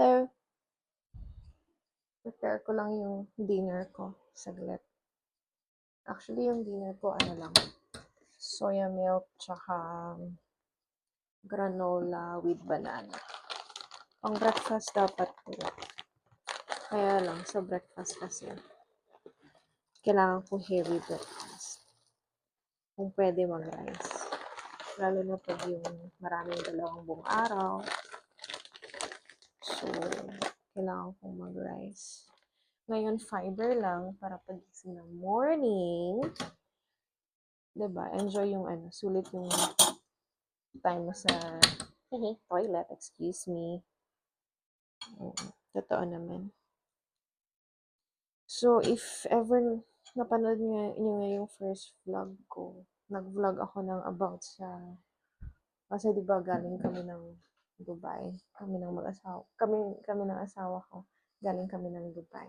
Hello. Prepare ko lang yung dinner ko. Saglit. Actually, yung dinner ko, ano lang, soya milk, tsaka granola with banana. Pang breakfast dapat ko. Kaya lang, sa breakfast kasi, kailangan ko heavy breakfast. Kung pwede mag-rice. Lalo na pag yung maraming dalawang buong araw. So, kailangan kong mag-rice. Ngayon, fiber lang para pagising ng morning. Diba? Enjoy yung sulit yung time mo sa toilet, excuse me. Totoo naman. So, if ever napanood nyo nga yung first vlog ko, nag-vlog ako ng about sa, kasi diba galing kami ng Dubai, kami ng mag-asawa, kami ng asawa ko, galing kami ng Dubai.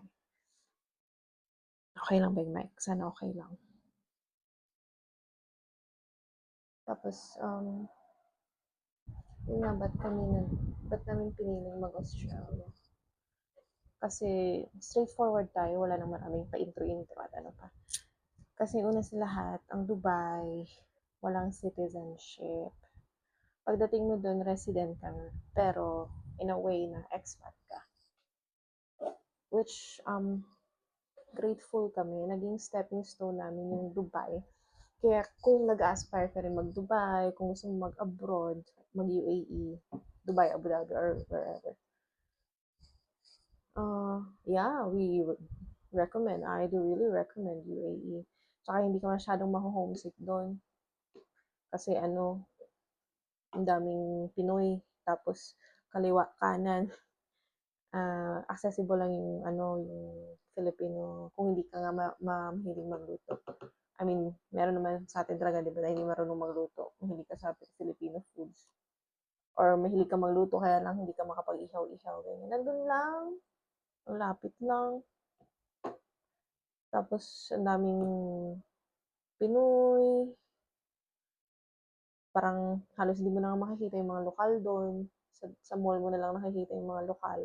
Okay lang ba yung mic? Sana okay lang. Tapos, yun nga, ba't namin piniling mag-Australia? Kasi straightforward tayo, wala nang maraming pa-intro-intro at ano pa. Kasi una sa lahat, ang Dubai, walang citizenship. Pagdating mo doon, resident ka na, pero in a way na expat ka. Which, grateful kami. Naging stepping stone namin yung Dubai. Kaya kung nag-aspire ka rin mag-Dubai, kung gusto mo mag-abroad, mag-UAE, Dubai, Abu Dhabi, or wherever, yeah, we recommend. I do really recommend UAE. Tsaka hindi ka masyadong maho-homesick doon. Kasi ang daming Pinoy. Tapos kaliwa, kanan. Accessible lang yung Filipino. Kung hindi ka nga mahilig magluto. I mean, meron naman sa atin talaga, di ba, na hindi marunong magluto. Kung hindi ka sa Filipino foods. Or mahilig ka magluto, kaya lang hindi ka makapag-ihaw-ihaw. Ganyan. Nandun lang. Ang lapit lang. Tapos, ang daming Pinoy. Parang halos hindi mo na makikita yung mga lokal doon. Sa mall mo na lang nakikita yung mga lokal.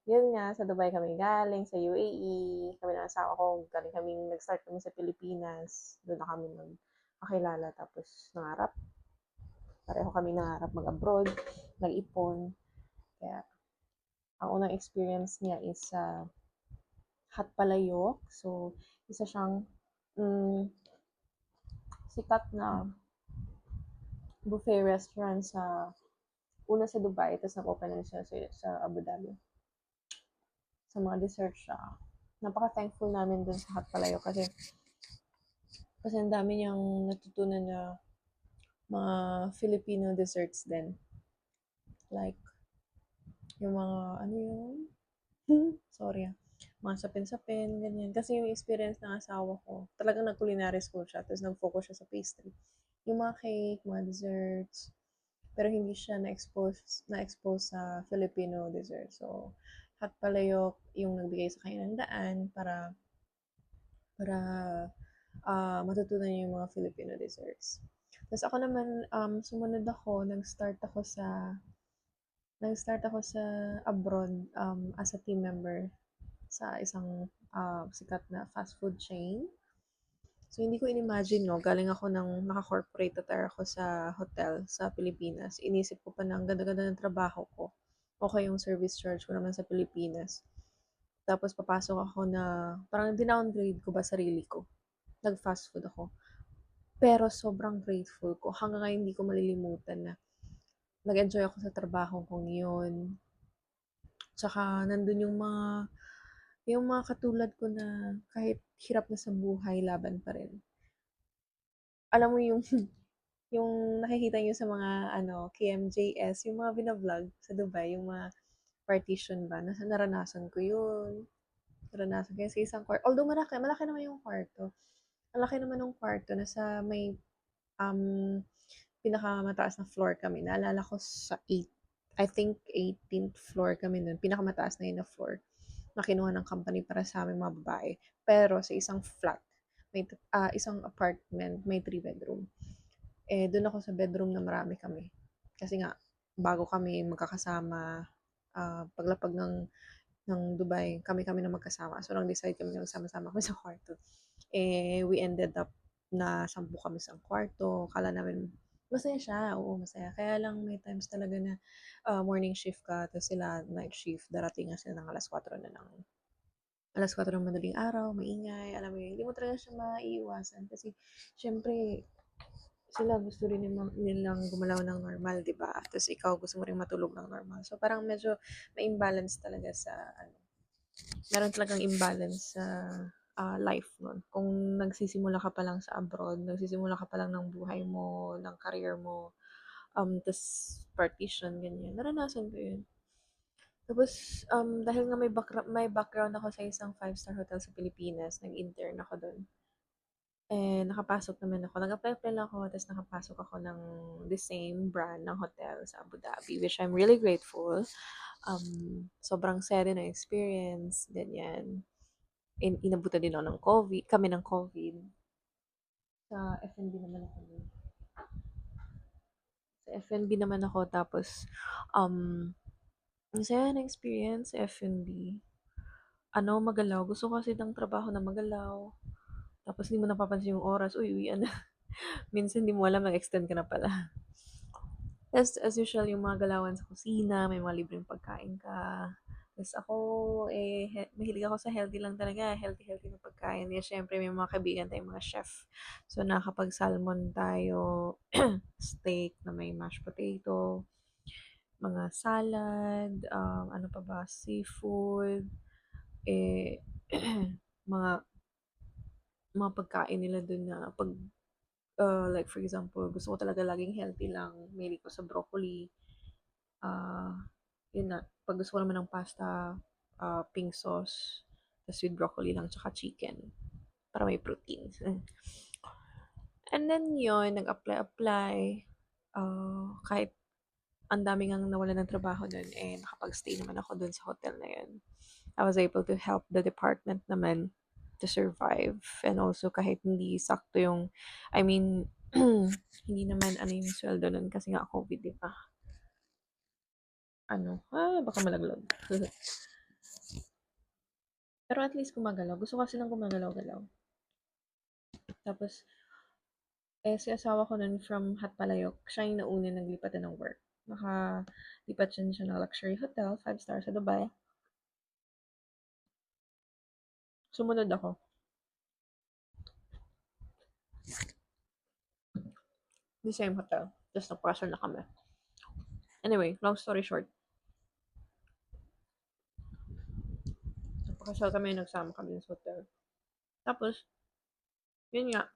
Yun nga, sa Dubai kami galing, sa UAE. Kami ng asawa ko, nag-start kami sa Pilipinas. Doon na kami nakilala. Tapos, nangarap. Pareho kami nangarap mag-abroad, nag-ipon. Kaya, ang unang experience niya is sa Hot Palayok. So, isa siyang sikat na buffet restaurant una sa Dubai, tapos nag-open na siya sa Abu Dhabi. Sa mga dessert siya. Napaka-thankful namin dun sa Hot Palayok kasi ang dami niyang natutunan na mga Filipino desserts din. Like, yung mga, sorry mga sapin-sapin, ganyan. Kasi yung experience ng asawa ko, talagang nag-culinary school siya, tapos nag-focus siya sa pastry. Yung mga cake, mga desserts, pero hindi siya na-expose sa Filipino dessert. So, Hot Palayok yung nagbigay sa kanya ng daan para matutunan niya yung mga Filipino desserts. Tapos ako naman, sumunod ako, nag-start ako sa abroad as a team member sa isang sikat na fast food chain. So, hindi ko in-imagine, no, galing ako naka-corporate attire ako sa hotel sa Pilipinas. Inisip ko pa na ang ganda-ganda ng trabaho ko. Okay yung service charge ko naman sa Pilipinas. Tapos, papasok ako na, parang dinowngrade ko ba sarili ko. Nag-fast food ako. Pero, sobrang grateful ko. Hanggang ngayon, hindi ko malilimutan na nag-enjoy ako sa trabaho kong yun. Tsaka, nandun yung mga katulad ko na kahit hirap na sa buhay, laban pa rin. Alam mo yung yung nakikita niyo sa mga KMJS, yung mga bina-vlog sa Dubai, yung mga partition ba, naranasan ko yun. Naranasan ko yun sa isang kwarto. Although malaki naman yung kwarto. Malaki naman yung kwarto, nasa may pinakamataas na floor kami. Naalala ko sa I think 18th floor kami nun. Pinakamataas na yun na floor na kinuha ng company para sa aming mga babae. Pero sa isang flat, isang apartment, may 3 bedroom. Doon ako sa bedroom na marami kami. Kasi nga, bago kami magkakasama, paglapag ng Dubai, kami-kami na magkasama. So, nag-decide kami na magsama-sama kami sa kwarto. We ended up na 10 kami sa kwarto. Akala namin masaya siya, oo, masaya. Kaya lang may times talaga na morning shift ka, tapos sila night shift. Darating nga sila ng alas 4 ng madaling araw, maingay, alam mo yun, hindi mo talaga siya maiiwasan kasi syempre sila gusto rin nilang gumalaw ng normal, 'di ba? Tapos ikaw gusto mo rin matulog ng normal. So parang medyo may imbalance talaga sa ano, meron talagang imbalance sa life nun. Kung nagsisimula ka pa lang sa abroad, nagsisimula ka pa lang ng buhay mo, ng career mo, tas partition, ganyan. Naranasan ko yun. Tapos, dahil nga may background ako sa isang five-star hotel sa Pilipinas, nag-intern ako doon. Nakapasok naman ako. Nag-apply lang ako, tapos nakapasok ako ng the same brand ng hotel sa Abu Dhabi, which I'm really grateful. Sobrang saya din ng experience, ganyan. Inabutan din ako ng COVID, kami ng COVID. Sa F&B naman ako. Sa F&B naman ako, tapos, um, ang saya ng experience sa F&B. Ano, magalaw. Gusto ko kasi ng trabaho na magalaw. Tapos, hindi mo napapansin yung oras. Uy, uy, ano. Minsan, hindi mo alam, nag-extend ka na pala. As usual, yung mga galawan sa kusina, may mga libreng pagkain ka. Tapos ako, mahilig ako sa healthy lang talaga. Healthy na pagkain. Kaya syempre, may mga kaibigan tayong mga chef. So, nakapag-salmon tayo, steak na may mashed potato, mga salad, ano pa ba, seafood, eh, mga mga pagkain nila dun na pag like for example, gusto ko talaga laging healthy lang. Mahilig ko sa broccoli. Ah, yun na. Pag gusto ko naman ng pasta, pink sauce, tapos with broccoli lang, tsaka chicken. Para may protein. And then yun, nag-apply. Kahit ang dami ngang nawalan ng trabaho dun, nakapag-stay naman ako dun sa hotel na yun. I was able to help the department naman to survive. And also, kahit hindi sakto yung, I mean, hindi naman ano yung sweldo nun kasi nga COVID, di ba? Ano, baka malaglag. Pero at least gumagalaw. Gusto kasi ng gumagalaw-galaw. Tapos, si asawa ko nun from Hatpalayok, siya yung nauna naglipat ng work. Nakalipat siya ng luxury hotel, 5 star sa Dubai. Sumunod ako. The same hotel. Just napakasal na kami. Anyway, long story short, napakasal kami, nagsama kami sa hotel. Tapos, yun nga,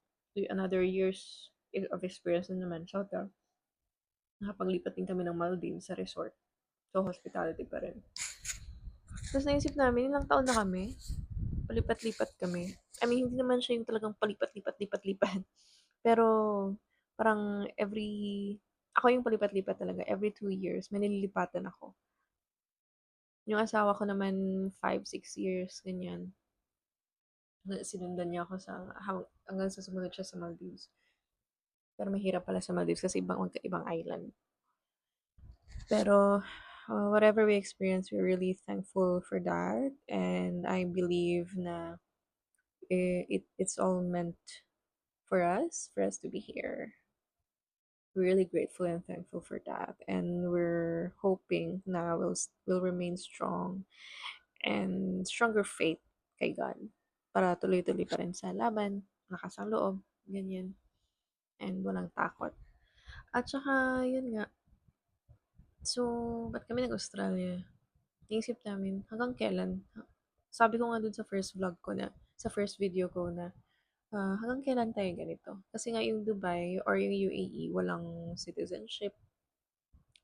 another years of experience na naman sa hotel. Nakapaglipat din kami ng Maldives sa resort. So, hospitality pa rin. Tapos naisip namin, ilang taon na kami. Palipat-lipat kami. I mean, hindi naman siya yung talagang palipat-lipat-lipat-lipat. Pero, parang ako yung palipat-lipat talaga. Every 2 years, may nililipatan ako. Yung asawa ko naman, 5, 6 years, ganyan. Sinundan niya ako hanggang sa sumunod siya sa Maldives. Pero mahirap pala sa Maldives kasi ibang island. Pero, whatever we experience, we're really thankful for that. And I believe na it's all meant for us to be here. We're really grateful and thankful for that. And we're hoping na we'll remain strong and stronger faith kay God para tuloy-tuloy pa rin sa laban, lakas ang loob, ganyan, and walang takot. At saka, yun nga, so, ba't kami nag-Australia? Naisip namin, hanggang kailan? Sabi ko nga dun sa first vlog ko na, sa first video ko na, hanggang kailan tayo ganito? Kasi nga yung Dubai or yung UAE, walang citizenship,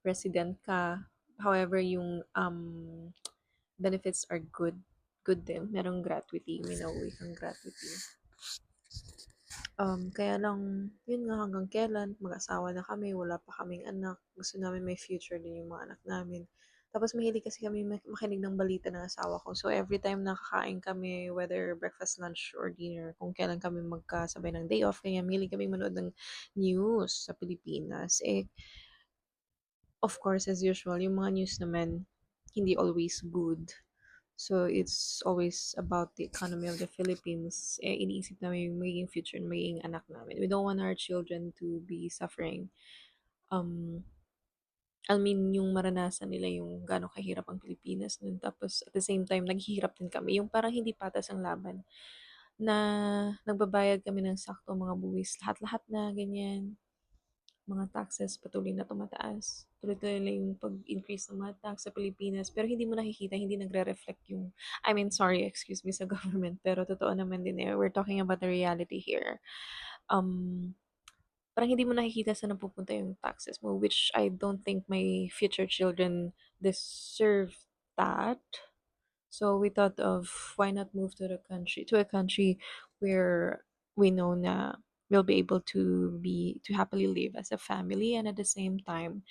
resident ka. However, yung benefits are good. Good din. Merong gratuity. May nauwi kang gratuity. Kaya lang, yun nga hanggang kailan, mag-asawa na kami, wala pa kaming anak, gusto namin may future din yung mga anak namin. Tapos mahilig kasi kami makinig ng balita ng asawa ko. So every time nakakain kami, whether breakfast, lunch, or dinner, kung kailan kami magkasabay ng day off, kaya mahilig kami manood ng news sa Pilipinas. of course, as usual, yung mga news naman, hindi always good. So, it's always about the economy of the Philippines. Eh, iniisip namin yung magiging future ng magiging anak namin. We don't want our children to be suffering. Um, I mean, yung maranasan nila yung gaano kahirap ang Pilipinas nun. Tapos, at the same time, naghihirap din kami. Yung parang hindi patas ang laban. Na nagbabayad kami ng sakto mga buwis. Lahat-lahat na, ganyan. Mga taxes patuloy na tumataas. Tuloy-tuloy na yung pag-increase ng mga tax sa Pilipinas. Pero hindi mo nakikita, hindi nagre-reflect yung, I mean, sorry, excuse me sa government. Pero totoo naman din eh. We're talking about the reality here. Um, Parang hindi mo nakikita saan napupunta yung taxes mo, which I don't think my future children deserve that. So we thought of why not move to a country where we know na we'll be able to happily live as a family, and at the same time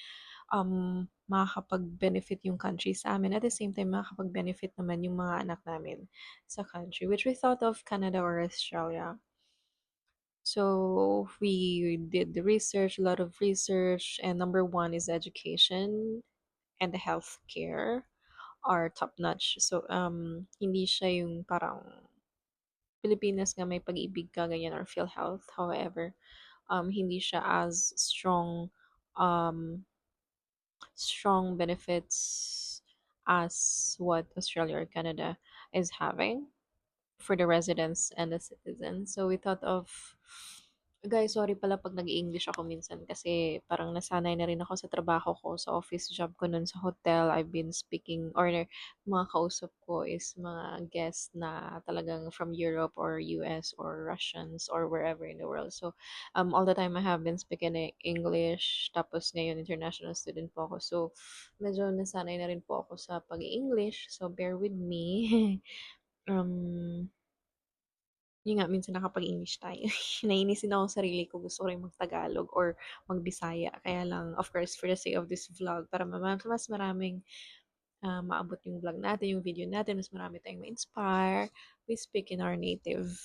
makakapag-benefit yung country sa amin, at the same time makakapag-benefit naman yung mga anak namin sa country, which we thought of Canada or Australia. So we did the research, a lot of research, and number one is education and the healthcare are top notch. So hindi siya yung parang Pilipinas nga may pag-ibig ka ganyan or PhilHealth. However, hindi siya as um strong benefits as what Australia or Canada is having for the residents and the citizens. So we thought of, guys, sorry pala pag nag-English ako minsan kasi parang nasanay na rin ako sa trabaho ko, sa office job ko nun sa hotel. I've been speaking, or mga kausap ko is mga guests na talagang from Europe or US or Russians or wherever in the world. So, all the time I have been speaking English, tapos ngayon international student po ako. So, medyo nasanay na rin po ako sa pag-English. So, bear with me. um, yun nga, minsan nakapag-English tayo. Naiinis din ako sa sarili ko. Gusto ko rin mag-Tagalog or mag-Bisaya. Kaya lang, of course, for the sake of this vlog, para mas maraming maabot yung vlog natin, yung video natin, mas marami tayong ma-inspire. We speak in our native,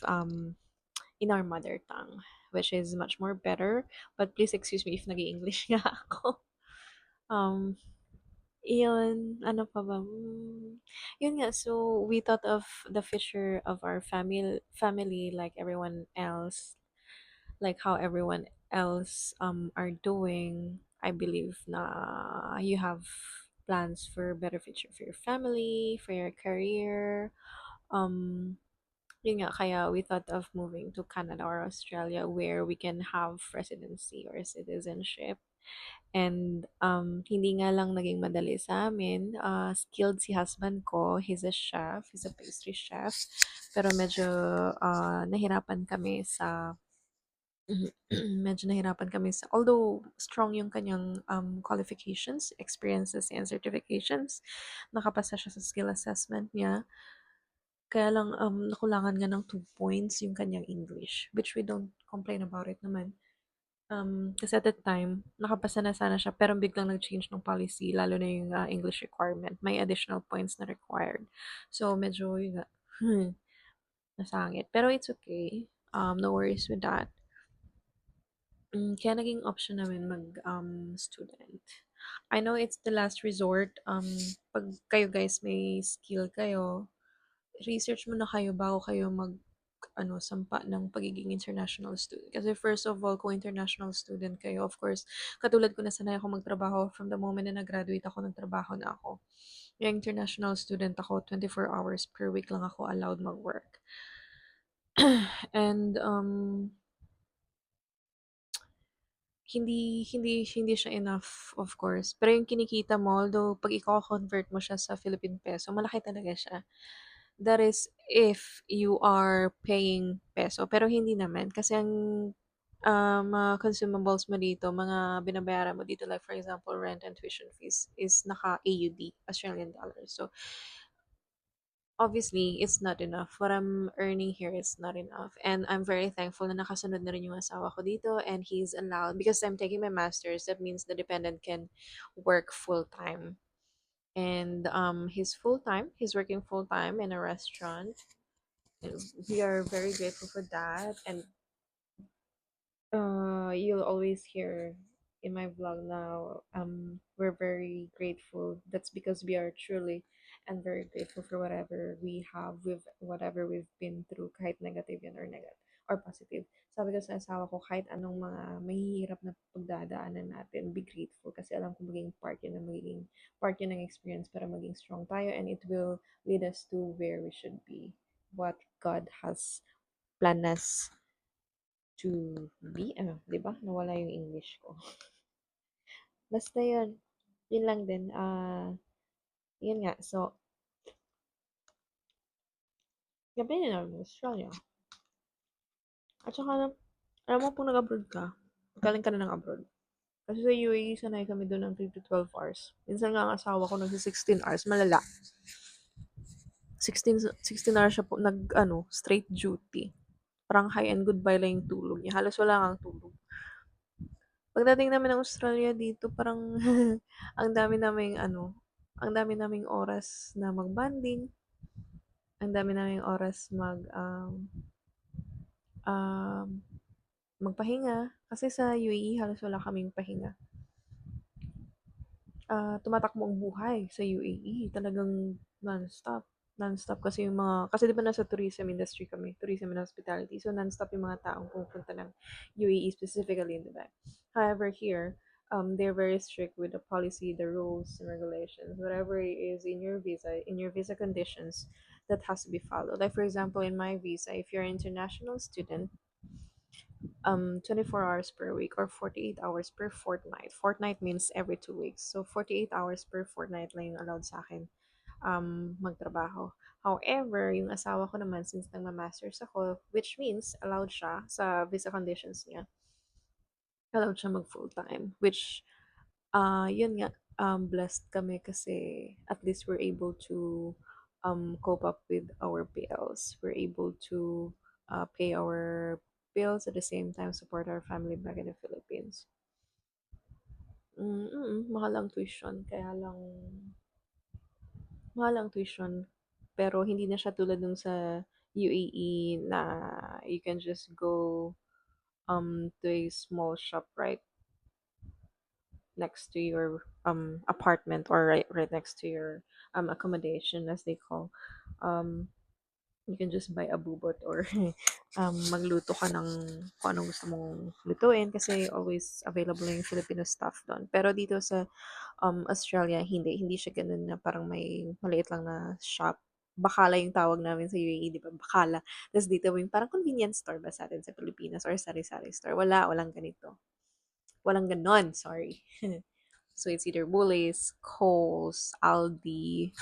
in our mother tongue, which is much more better. But please excuse me if nag-i-English nga ako. Um, Iyon, ano pa ba? Yun nga, so we thought of the future of our family like everyone else, like how everyone else are doing. I believe na you have plans for a better future for your family, for your career. Um, Yun nga, kaya we thought of moving to Canada or Australia where we can have residency or citizenship. And hindi nga lang naging madali sa amin. Skilled si husband ko. He's a chef. He's a pastry chef. Pero medyo nahirapan kami sa medyo nahirapan kami sa although strong yung kanyang qualifications, experiences, and certifications. Nakapasa siya sa skill assessment niya. Kaya lang nakulangan nga ng 2 points yung kanyang English, which we don't complain about it naman. Kasi at that time, nakapasa na sana siya pero biglang nag-change ng policy lalo na yung, English requirement. May additional points na required. So, medyo yun nga, nasangit. Pero it's okay. No worries with that. Kaya naging option namin student. I know it's the last resort. 'Pag kayo guys may skill kayo, research muna kayo bago kayo sampa ng pagiging international student. Kasi first of all, kung international student kayo, of course, katulad ko na sanay ako magtrabaho from the moment na nag-graduate ako, nagtrabaho na ako. Yung international student ako, 24 hours per week lang ako allowed mag-work. And hindi siya enough, of course. Pero yung kinikita mo, although pag i-convert mo siya sa Philippine peso, malaki talaga siya. That is if you are paying peso. Pero hindi naman. Kasi ang mga consumables mo dito, mga binabayaran mo dito, like for example, rent and tuition fees, is naka-AUD, Australian dollars. So, obviously, it's not enough. What I'm earning here is not enough. And I'm very thankful na nakasunod na rin yung asawa ko dito and he's allowed, because I'm taking my master's, that means the dependent can work full-time. And he's working full-time in a restaurant. And we are very grateful for that. And you'll always hear. in my vlog now, we're very grateful. That's because we are truly and very grateful for whatever we have with whatever we've been through, kahit negative yan or negative or positive. Sabi ko sa asawa ko, kahit anong mga mahihirap na pagdadaanan natin, be grateful kasi alam ko magiging part yun ng experience para maging strong tayo, and it will lead us to where we should be, what God has planned us to be. Ano, di ba? Nawala yung English ko. Basta yun. Yun lang din. Yun nga. So, gabi na namin Australia. At saka, alam mo, kung nag-abroad ka, galing ka na ng abroad. Kasi sa UAE, sanay kami doon ng 3 to 12 hours. Minsan nga ang asawa ko nagsi 16 hours. Malala. 16 hours siya po, straight duty. Parang high and goodbye lang yung tulog niya. Halos wala kang tulog. Pagdating namin ng Australia dito, parang ang dami naming ang dami naming oras na mag-bonding, ang dami naming oras um, magpahinga. Kasi sa UAE, halos wala kaming pahinga. Tumatakbo ang buhay sa UAE. Talagang non-stop. Non-stop kasi yung mga, kasi di ba nasa tourism industry kami, tourism and hospitality. So, non-stop yung mga taong pupunta ng UAE, specifically in Dubai. However, here, they're very strict with the policy, the rules and regulations, whatever is in your visa conditions, that has to be followed. Like for example, in my visa, if you're an international student, 24 hours per week or 48 hours per fortnight. Fortnight means every 2 weeks. So 48 hours per fortnight lang yung allowed sa akin magtrabaho. However, yung asawa ko naman, since nagma-masters ako, which means allowed siya sa visa conditions niya, allowed siya mag full-time, which yun nga, blessed kami kasi at least we're able to cope up with our bills. We're able to pay our bills at the same time support our family back in the Philippines. Mahal ang tuition, kaya lang mahal ang tuition. Pero hindi na siya tulad nung sa UAE na you can just go to a small shop right next to your apartment, or right next to your accommodation, as they call. um you can just buy a bubot, or magluto ka ng kung anong gusto mong lutuin kasi always available yung Filipino stuff doon. Pero dito sa Australia, hindi siya ganun na parang may maliit lang na shop. Bakala yung tawag namin sa UAE, di ba? Bakala. Tapos dito yung parang convenience store ba sa atin sa Pilipinas, or sari-sari store. Walang ganito. Walang ganon, sorry. So it's either Woolies, Coles, Aldi.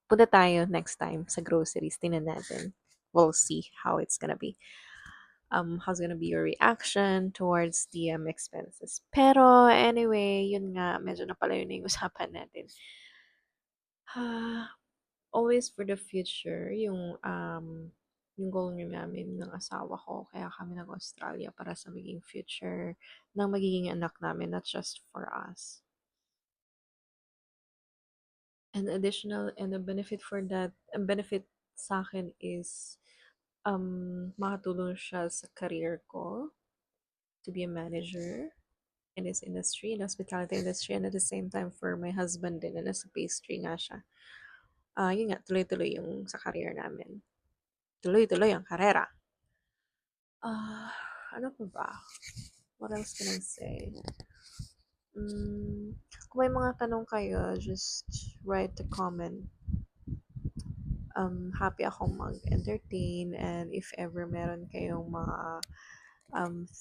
Punta tayo next time sa groceries. Tingnan natin. We'll see how it's gonna be. How's gonna be your reaction towards the expenses. Pero anyway, yun nga, medyo napalayo na yung usapan natin. Always for the future, yung goal namin ng asawa ko, kaya kami nag-Australia para sa maging future ng magiging anak namin, not just for us. And a benefit for that, a benefit sa akin is makatulong siya sa career ko to be a manager in this industry, in the hospitality industry, and at the same time for my husband din, na nasa pastry nga siya. Yun nga, tuloy-tuloy yung sa career namin. Tuloy-tuloy ang karera. Ano pa ba? What else can I say? Kung may mga tanong kayo, just write a comment. Happy akong mag-entertain, and if ever meron kayong mga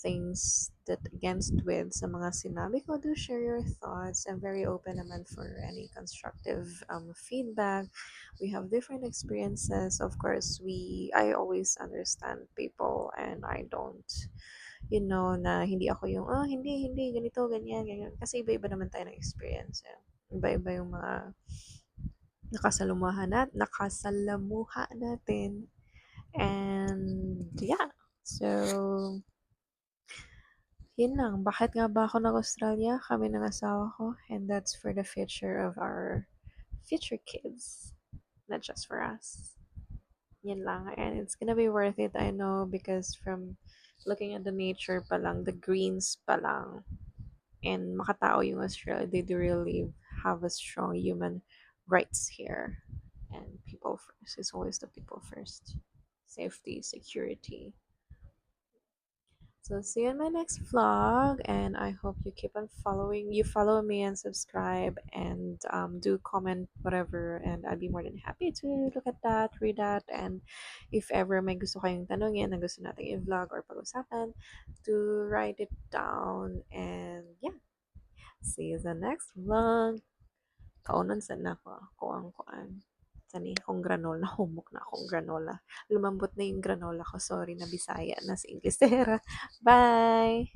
things that against with sa mga sinabi ko, do share your thoughts. I'm very open naman for any constructive feedback. We have different experiences. Of course, I always understand people, and I don't, na hindi ako yung, hindi, ganito, ganyan, ganyan. Kasi iba-iba naman tayo ng experience. Iba-iba yung mga nakasalamuha natin. And yeah, so yun lang. Bakit nga ba ako nag-Australia? Kami ng asawa ko. And that's for the future of our future kids. Not just for us. Yun lang. And it's gonna be worth it, I know, because from looking at the nature pa lang, the greens pa lang, and makatao yung Australia. They do really have a strong human rights here. And people first. It's always the people first. Safety, security. So see you in my next vlog, and I hope you keep on following. You follow me and subscribe, and do comment whatever, and I'd be more than happy to look at that, read that, and if ever may gusto kayong tanungin na gusto nating i-vlog or pag-usapan, to write it down. And yeah, see you in the next vlog. Kaunon sa na ko, kuang. Sani, akong granola. Humok na akong granola. Lumambot na yung granola ko. Sorry na Bisaya na sa Inglesera. Bye!